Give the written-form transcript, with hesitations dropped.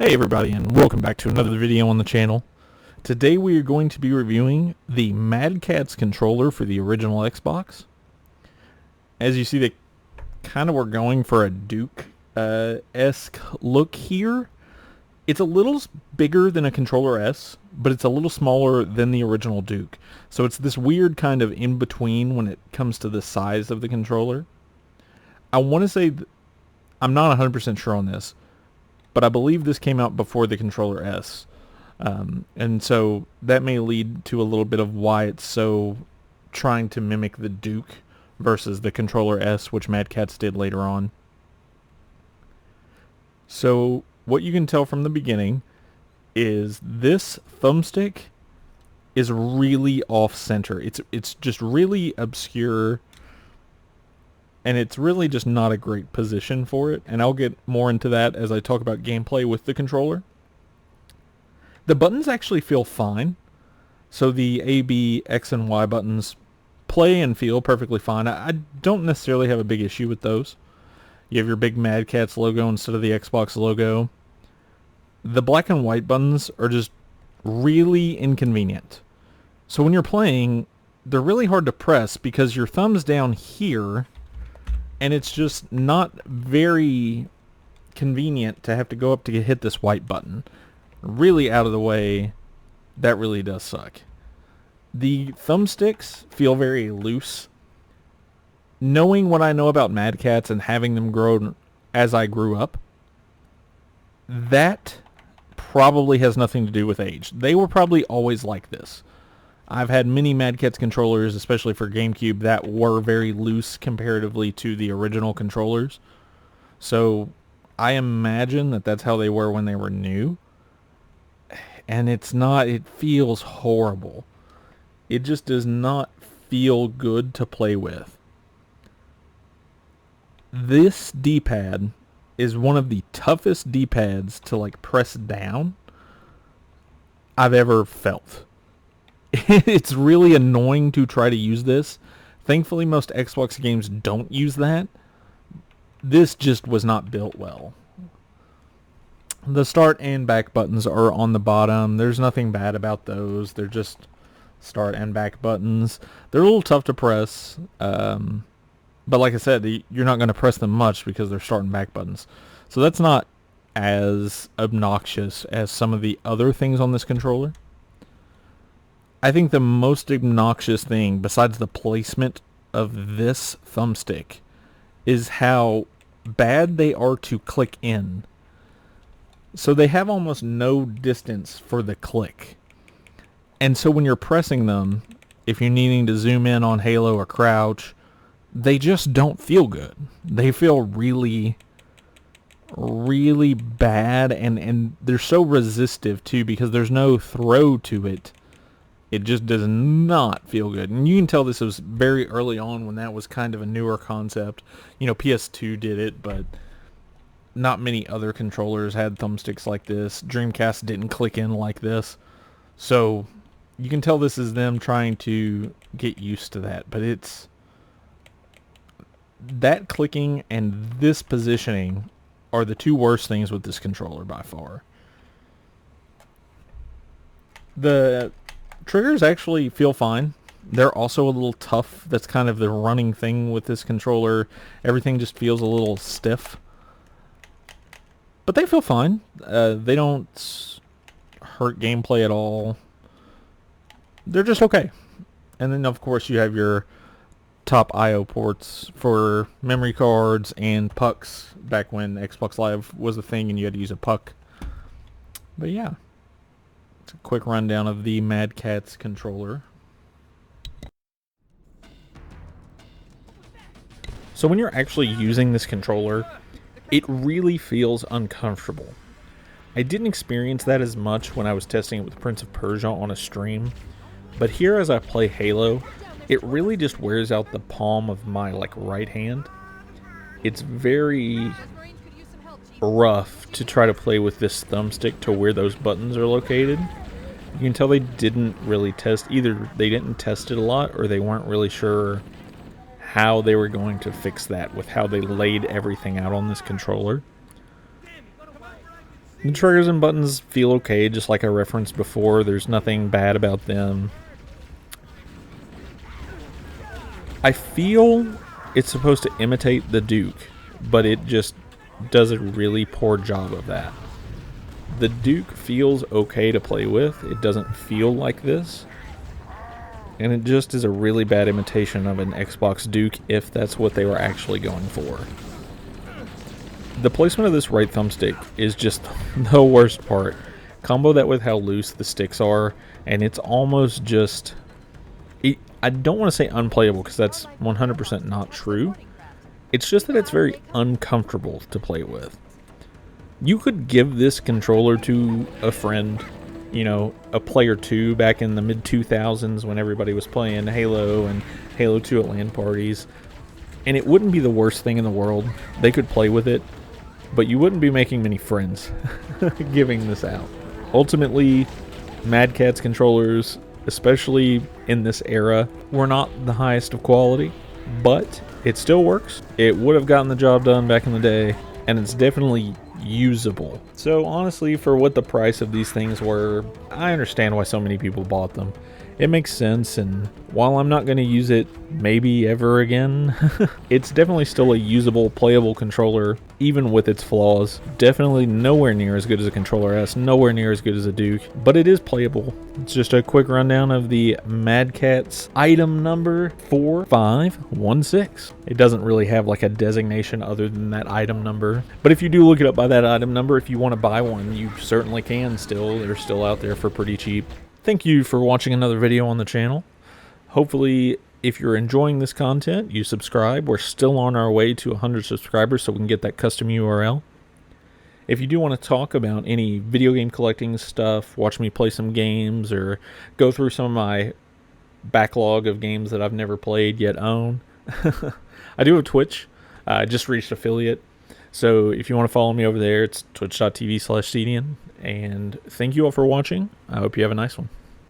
Hey everybody, and welcome back to another video on the channel. Today we are going to be reviewing the Mad Catz controller for the original Xbox. As you see, they kind of were going for a Duke-esque look here. It's a little bigger than a Controller S, but it's a little smaller than the original Duke. So it's this weird kind of in-between when it comes to the size of the controller. I want to say, I'm not 100% sure on this, but I believe this came out before the Controller S. And so that may lead to a little bit of why it's so trying to mimic the Duke versus the Controller S, which Mad Catz did later on. So what you can tell from the beginning is this thumbstick is really off-center. It's just really obscure, and it's really just not a great position for it, and I'll get more into that as I talk about gameplay with the controller. The buttons actually feel fine. So the A, B, X, and Y buttons play and feel perfectly fine. I don't necessarily have a big issue with those. You have your big Mad Catz logo instead of the Xbox logo. The black and white buttons are just really inconvenient. So when you're playing, they're really hard to press because your thumb's down here, and it's just not very convenient to have to go up to hit this white button. Really out of the way, that really does suck. The thumbsticks feel very loose. Knowing what I know about Mad Catz and having them grow as I grew up, that probably has nothing to do with age. They were probably always like this. I've had many Mad Catz controllers, especially for GameCube, that were very loose comparatively to the original controllers. So I imagine that that's how they were when they were new. And it's not, it feels horrible. It just does not feel good to play with. This D-pad is one of the toughest D-pads to like press down I've ever felt. It's really annoying to try to use this. Thankfully, most Xbox games don't use that. This just was not built well. The start and back buttons are on the bottom. There's nothing bad about those. They're just start and back buttons. They're a little tough to press. But like I said, you're not going to press them much because they're start and back buttons. So that's not as obnoxious as some of the other things on this controller. I think the most obnoxious thing, besides the placement of this thumbstick, is how bad they are to click in. So they have almost no distance for the click. And so when you're pressing them, if you're needing to zoom in on Halo or crouch, they just don't feel good. They feel really, really bad, and they're so resistive too because there's no throw to it. It just does not feel good. And you can tell this was very early on when that was kind of a newer concept. You know, PS2 did it, but not many other controllers had thumbsticks like this. Dreamcast didn't click in like this. So you can tell this is them trying to get used to that. But it's that clicking and this positioning are the two worst things with this controller by far. The triggers actually feel fine. They're also a little tough. That's kind of the running thing with this controller. Everything just feels a little stiff. But they feel fine. They don't hurt gameplay at all. They're just okay. And then, of course, you have your top I/O ports for memory cards and pucks back when Xbox Live was a thing and you had to use a puck. But yeah, it's a quick rundown of the Mad Catz controller. So when you're actually using this controller, it really feels uncomfortable. I didn't experience that as much when I was testing it with Prince of Persia on a stream, but here as I play Halo, it really just wears out the palm of my right hand. It's very rough to try to play with this thumbstick to where those buttons are located. You can tell they didn't really test, either they didn't test it a lot or they weren't really sure how they were going to fix that with how they laid everything out on this controller. The triggers and buttons feel okay, just like I referenced before. There's nothing bad about them. I feel it's supposed to imitate the Duke, but it just does a really poor job of that. The Duke feels okay to play with. It doesn't feel like this. And it just is a really bad imitation of an Xbox Duke if that's what they were actually going for. The placement of this right thumbstick is just the worst part. Combo that with how loose the sticks are, and it's almost just... I don't want to say unplayable, because that's 100% not true. It's just that it's very uncomfortable to play with. You could give this controller to a friend, you know, a player 2 back in the mid-2000s when everybody was playing Halo and Halo 2 at LAN parties, and it wouldn't be the worst thing in the world. They could play with it, but you wouldn't be making many friends giving this out. Ultimately, Mad Catz controllers, especially in this era, were not the highest of quality, but it still works. It would have gotten the job done back in the day, and it's definitely usable. So honestly, for what the price of these things were, I understand why so many people bought them. It makes sense, and while I'm not going to use it maybe ever again, it's definitely still a usable, playable controller, even with its flaws. Definitely nowhere near as good as a Controller S, nowhere near as good as a Duke, but it is playable. It's just a quick rundown of the Mad Catz item number 4516. It doesn't really have like a designation other than that item number, but if you do look it up by that item number, if you want to buy one, you certainly can still. They're still out there for pretty cheap. Thank you for watching another video on the channel. Hopefully, if you're enjoying this content, you subscribe. We're still on our way to 100 subscribers, so we can get that custom URL. If you do want to talk about any video game collecting stuff, watch me play some games, or go through some of my backlog of games that I've never played yet own, I do have Twitch. I just reached affiliate. So if you want to follow me over there, it's twitch.tv/cdian. And thank you all for watching. I hope you have a nice one.